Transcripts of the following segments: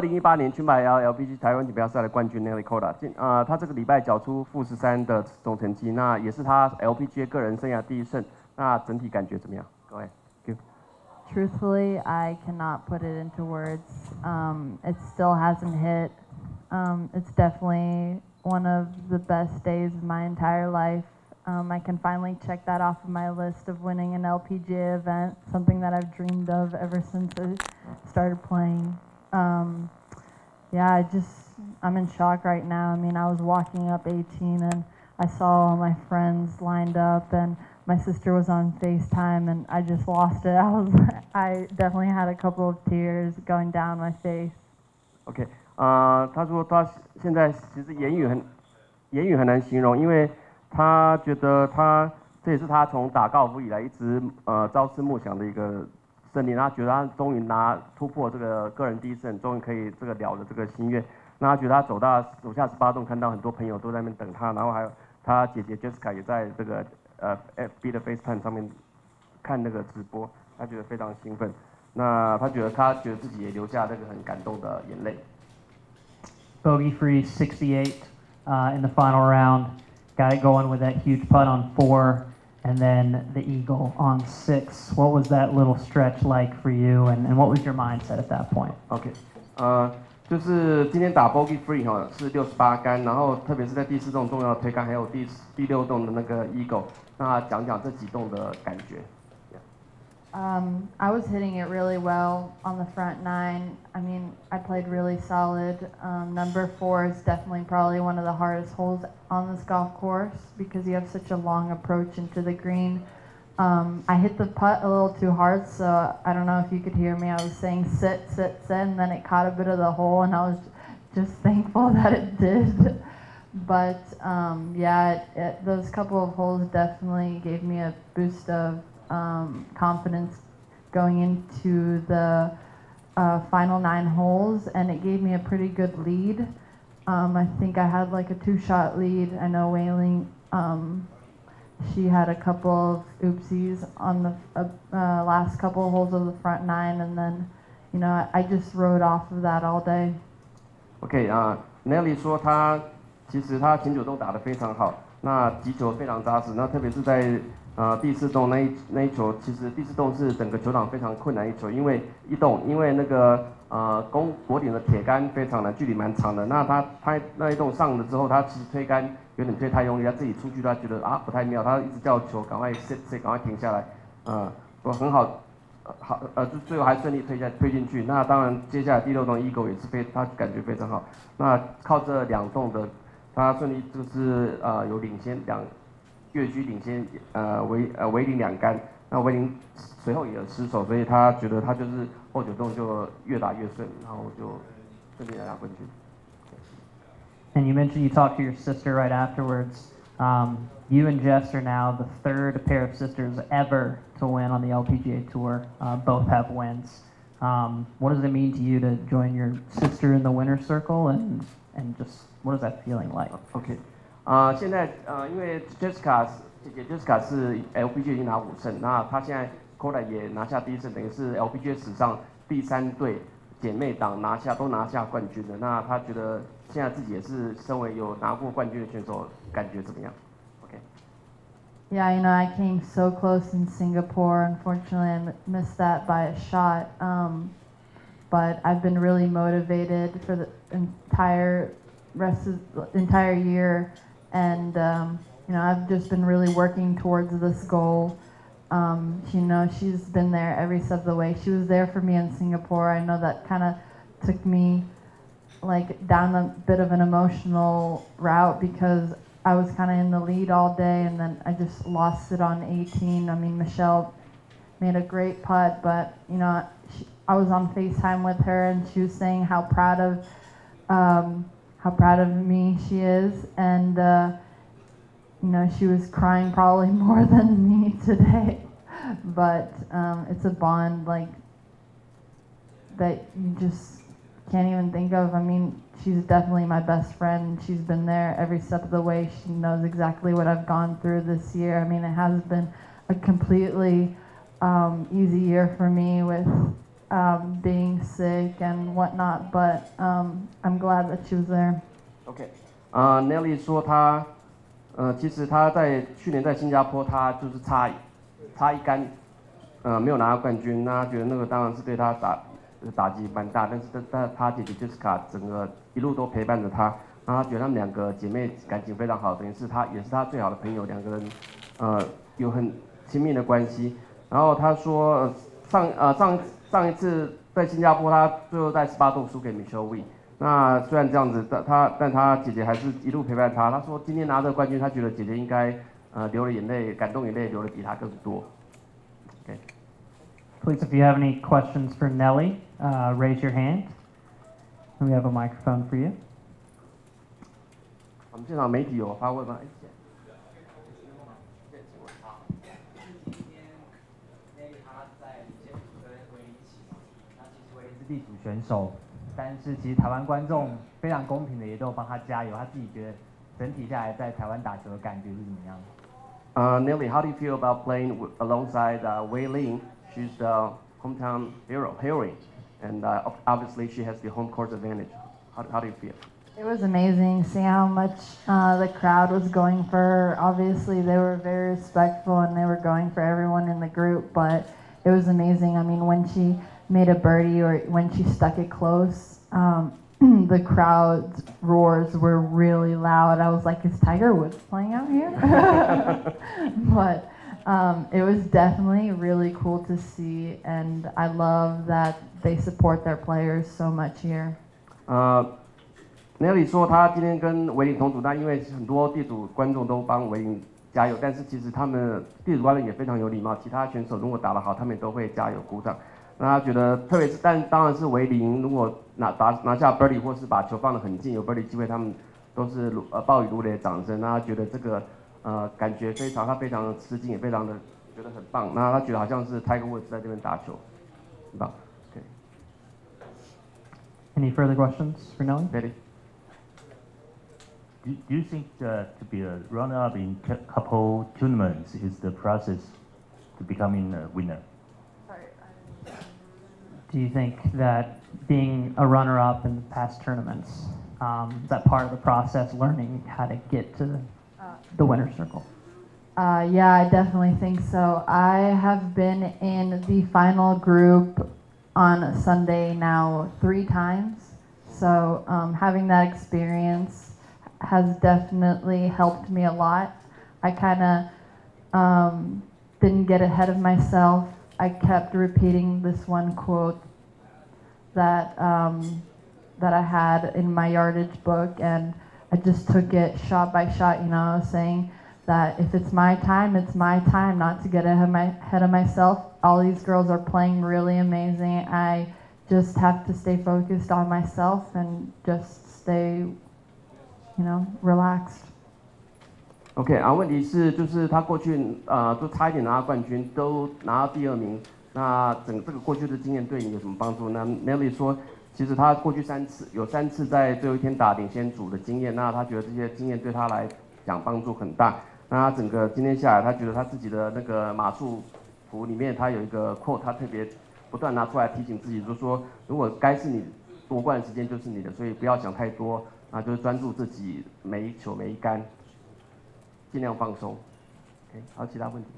2018年全马 LPG 台湾锦标赛的冠军 Nelly Korda，他这个礼拜缴出负13的总成绩，那也是他 LPGA 个人生涯第1胜。那整体感觉怎么样？各位 ，Truthfully, I cannot put it into words. It still hasn't hit. It's definitely one of the best days of my entire life. I can finally check that off of my list of winning an LPGA event, something that I've dreamed of ever since I started playing. Yeah, I'm in shock right now. I mean, I was walking up 18 and I saw all my friends lined up and my sister was on FaceTime and I just lost it. I definitely had a couple of tears going down my face. OK， 他说他现在其实言语很难形容，因为他觉得这也是他从打高尔夫以来一直朝思暮想的一个胜利，他觉得他终于突破这个个人第1胜，终于可以这个了这个心愿。那他觉得他走下18洞，看到很多朋友都在那边等他，然后还有他姐姐 Jessica 也在这个FB 的 FaceTime 上面看那个直播，他觉得非常兴奋。那他觉得自己也流下这个很感动的眼泪。Bogey free 68 in the final round, got it going with that huge putt on 4. And then the eagle on 6. What was that little stretch like for you, and what was your mindset at that point? OK， 就是今天打 bogey free 哈是68杆，然后特别是在第4洞重要的推杆，还有第6洞的那个 eagle， 那讲讲这几洞的感觉。I was hitting it really well on the front 9. I mean, I played really solid. Number 4 is definitely probably one of the hardest holes on this golf course because you have such a long approach into the green. I hit the putt a little too hard, so I don't know if you could hear me. I was saying sit, sit, sit, and then it caught a bit of the hole, and I was just thankful that it did. But yeah, those couple of holes definitely gave me a boost of confidence going into the final 9 holes, and it gave me a pretty good lead. I think I had like a 2-shot lead. I know Wailing, she had a couple of oopsies on the last couple of holes of the front 9, and then, you know, I just rode off of that all day. OK Nelly 说其实他前9洞打得非常好，那击球非常扎实，那特别是在第4洞那一球，其实第4洞是整个球场非常困难一球，因为那个果顶的铁杆非常难，距离蛮长的。那他那一洞上了之后，他其实推杆有点推太用力，他自己出去他觉得不太妙，他一直叫球赶快 sit， 赶快停下来，很好，就最后还顺利推进去。那当然接下来第6洞 eagle 也是他感觉非常好。那靠这2洞的他顺利就是有领先越区领先维林2杆，那维林随后也有失手，所以他觉得他就是后9洞就越打越顺，然后就顺利拿冠军。And you mentioned you talked to your sister right afterwards. You and Jess are now the 3rd pair of sisters ever to win on the LPGA Tour. Both have wins. What does it mean to you to join your sister in the winner's circle, and just what is that feeling like? OK。现在因为 Jessica 姐姐 Jessica 是 LPGA 已经拿5胜，那她现在 Korda 也拿下第1胜，等于是 LPGA 史上第3对姐妹档都拿下冠军的。那她觉得现在自己也是身为有拿过冠军的选手，感觉怎么样 ？OK。Yeah, you know, I came so close in Singapore. Unfortunately, I missed that by a shot. But I've been really motivated for the entire year. And, you know, I've just been really working towards this goal. You know, she's been there every step of the way. She was there for me in Singapore. I know that kind of took me, like, down a bit of an emotional route because I was kind of in the lead all day, and then I just lost it on 18. I mean, Michelle made a great putt, but, you know, I was on FaceTime with her, and she was saying how proud of me she is, and you know, she was crying probably more than me today, but it's a bond like that you just can't even think of. I mean, she's definitely my best friend. She's been there every step of the way. She knows exactly what I've gone through this year. I mean, it has been a completely easy year for me with being sick and whatnot, but I'm glad that she was there. OK， Nelly 说她，其实她在去年在新加坡，她就是差一杆，没有拿到冠军。那她觉得那个当然是对她打击蛮大，但是她姐姐 Jessica 整个一路都陪伴着她。那她觉得她们两个姐妹感情非常好，等于是也是她最好的朋友，两个人有很亲密的关系。然后她说，上一次在新加坡，她最后在18洞输给 Michelle Wee。那虽然这样子，但她姐姐还是一路陪伴她。她说今天拿这个冠军，她觉得姐姐应该流了眼泪，感动眼泪流的比她更多。Okay. Please, if you have any questions for Nelly, raise your hand. And we have a microphone for you. 我们现场媒体有发问吗？地主选手，但是其实台湾观众非常公平的，也都有帮他加油。他自己觉得整体下来在台湾打球的感觉是怎么样？Nelly, how do you feel about playing alongside Wei Ling? She's the hometown heroine, and obviously she has the home court advantage. How do you feel? It was amazing seeing how much the crowd was going for her. Obviously, they were very respectful and they were going for everyone in the group, but it was amazing. I mean, when she made a birdie or when she stuck it close, the crowd's roars were really loud. I was like, is Tiger Woods playing out here? But it was definitely really cool to see, and I love that they support their players so much here. Nelly 说她今天跟维林同组，但因为很多地主观众都帮维林加油，但是其实他们地主观众也非常有礼貌，其他选手如果打得好，他们也都会加油鼓掌。那他觉得，特别是但当然是维林，如果拿下 birdie 或是把球放得很近，有 birdie 机会，他们都是暴雨如雷的掌声。那他觉得这个感觉他非常的吃惊，也非常的觉得很棒。那他觉得好像是 Tiger Woods 在这边打球，很棒。Okay. Any further questions for Nelly? Ready? Do you think to be a runner-up in couple tournaments is the process to becoming a winner? Do you think that being a runner-up in past tournaments, is that part of the process, learning how to get to the winner's circle? Yeah, I definitely think so. I have been in the final group on Sunday now 3 times. So having that experience has definitely helped me a lot. I kind of didn't get ahead of myself. I kept repeating this one quote that I had in my yardage book, and I just took it shot by shot, saying that if it's my time, it's my time, not to get ahead of myself. All these girls are playing really amazing. I just have to stay focused on myself and just stay, relaxed. OK 问题是就是他过去都差一点拿到冠军，都拿到第2名。那这个过去的经验对你有什么帮助？那 Nelly 说，其实他过去有3次在最后一天打领先组的经验，那他觉得这些经验对他来讲帮助很大。那他整个今天下来，他觉得他自己的那个马术服里面，他有一个 quote， 他特别不断拿出来提醒自己，就是说，如果该是你夺冠的时间就是你的，所以不要想太多，就是专注自己每一球每一杆。尽量放松。OK， 好，其他问题。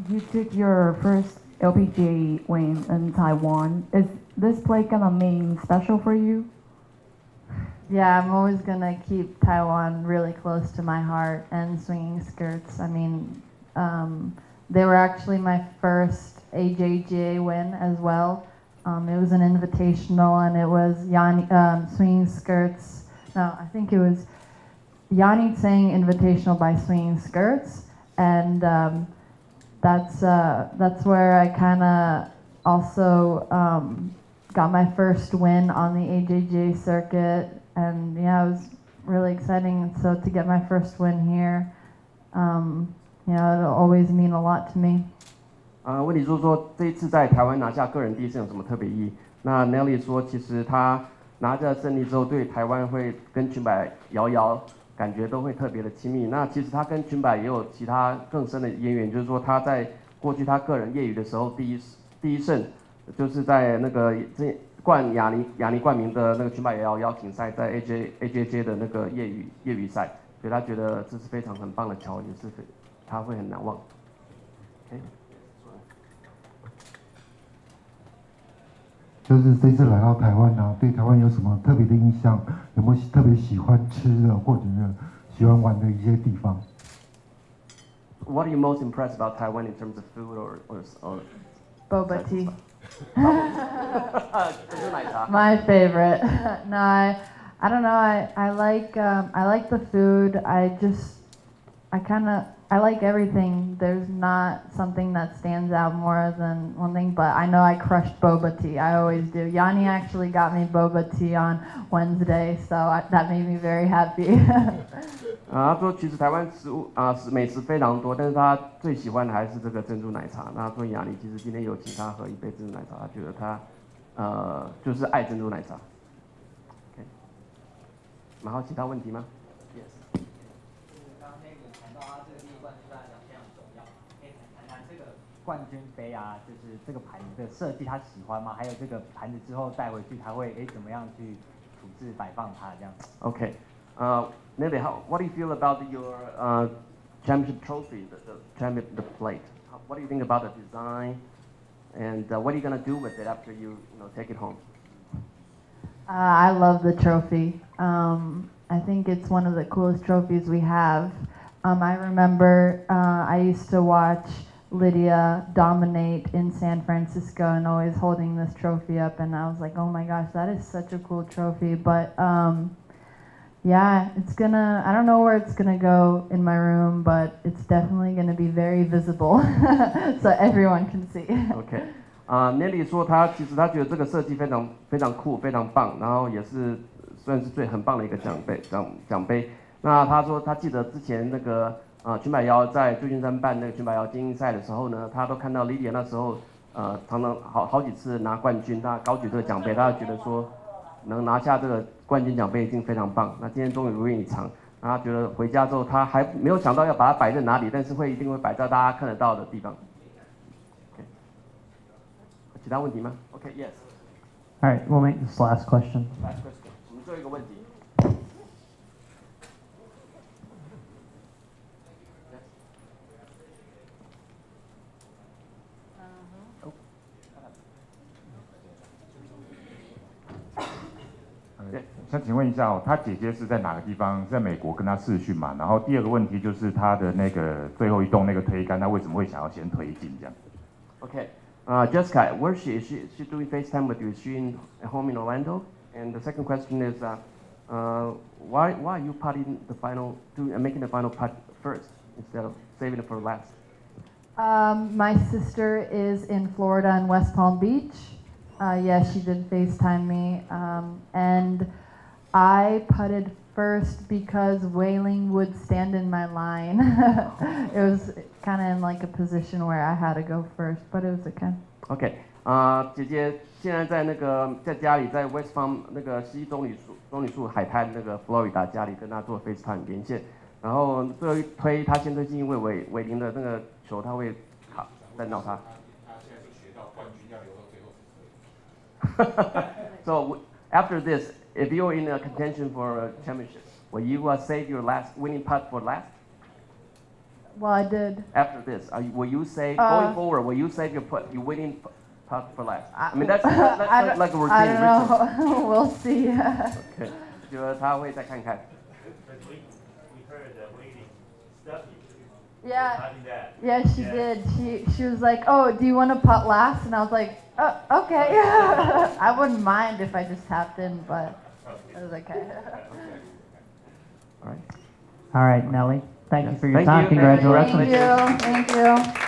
You took your first LPGA win in Taiwan. Is this play gonna mean special for you? Yeah, I'm always gonna keep Taiwan really close to my heart, and swinging skirts. I mean, they were actually my first AJGA win as well. It was an invitational, and it was swinging skirts. No, I think it was Yanni saying invitational by swinging skirts, and that's where I kind of also got my first win on the AJGA circuit, and yeah, it was really exciting. So to get my first win here, it'll always mean a lot to me. 问题就是说，这一次在台湾拿下个人第一胜有什么特别意义？那 Nelly 说，其实他拿下胜利之后，对台湾会跟裙摆遥遥感觉都会特别的亲密。那其实他跟裙摆也有其他更深的渊源，就是说他在过去他个人业余的时候，第一胜就是在那个冠亚尼冠名的那个裙摆摇邀请赛，在 AJJ 的那个业余赛，所以他觉得这是非常很棒的桥，也是他会很难忘。Okay. 就是这次来到台湾啊，对台湾有什么特别的印象？有没有特别喜欢吃的，或者是喜欢玩的一些地方 What are you most impressed about Taiwan in terms of food or Boba tea. 珍珠奶茶。My favorite. No, I don't know. I like the food. I like everything. There's not something that stands out more than one thing, but I know I crushed boba tea. I always do. Yanni actually got me boba tea on Wednesday, so that made me very happy. 他说其实台湾美食非常多，但是他最喜欢的还是这个珍珠奶茶。那所以雅尼其实今天有请他喝一杯珍珠奶茶，他觉得他就是爱珍珠奶茶。OK， 然后其他问题吗 ？Yes。刚刚那个谈到他这个第一冠军对他讲非常重要，可以谈谈这个冠军杯啊，就是这个盘子的设计他喜欢吗？还有这个盘子之后带回去他会怎么样去处置摆放它这样？OK， Nelly, what do you feel about your championship trophy, the plate? What do you think about the design, and what are you gonna do with it after you take it home? I love the trophy. I think it's one of the coolest trophies we have. I remember I used to watch Lydia dominate in San Francisco and always holding this trophy up, and I was like, oh my gosh, that is such a cool trophy. But yeah, I don't know where it's gonna go in my room, but it's definitely gonna be very visible so everyone can see. OK， Nelly 说其实他觉得这个设计非常非常酷，非常棒，然后也是算是很棒的一个奖杯。那他说他记得之前那个裙摆摇在旧金山办那个裙摆摇精英赛的时候呢，他都看到 Lydia 那时候常常好几次拿冠军，他高举这个奖杯，他就觉得说能拿下这个冠军奖杯已经非常棒。那今天终于如愿以偿，他觉得回家之后他还没有想到要把它摆在哪里，但是一定会摆在大家看得到的地方。OK， 其他问题吗 ？OK， yes. All right, we'll make this last question. Last question， 我们最后一个问题。想请问一下他姐姐是在哪个地方？在美国跟他视讯嘛？然后第二个问题就是他的那个最后一栋那个推杆，他为什么会想要先推进这样 ？Okay, Jessica, where is she? Is she doing FaceTime with you? Is she at home in Orlando? And the second question is, why are you making the final putt first instead of saving it for last? My sister is in Florida in West Palm Beach. Yeah, she did FaceTime me, and I putted first because Wailing would stand in my line. It was kind of in like a position where I had to go first, but it was okay. OK， 姐姐现在在家里，在 West Palm 那个西棕榈树海滩那个 Florida 家里跟她做 FaceTime 连线，然后最后一推她先推进，因为伟林的那个球他会弹到他。他现在就学到冠军要留到最后。So after this, if you're in a contention for a championship, will you save your last winning putt for last? Well, I did. After this, will you save going forward? Will you save your winning putt for last? I mean, that's like a routine. I don't know. We'll see. Okay. 觉得他会再看看。We heard Wailing stuff you. Yeah. Yeah, she did. She was like, "Oh, do you want to putt last?" And I was like, "Oh, okay." I wouldn't mind if I just tapped in, but it was okay. All right. All right, Nelly. Thank you for your Thank time. you. Congratulations. Thank you. Thank you.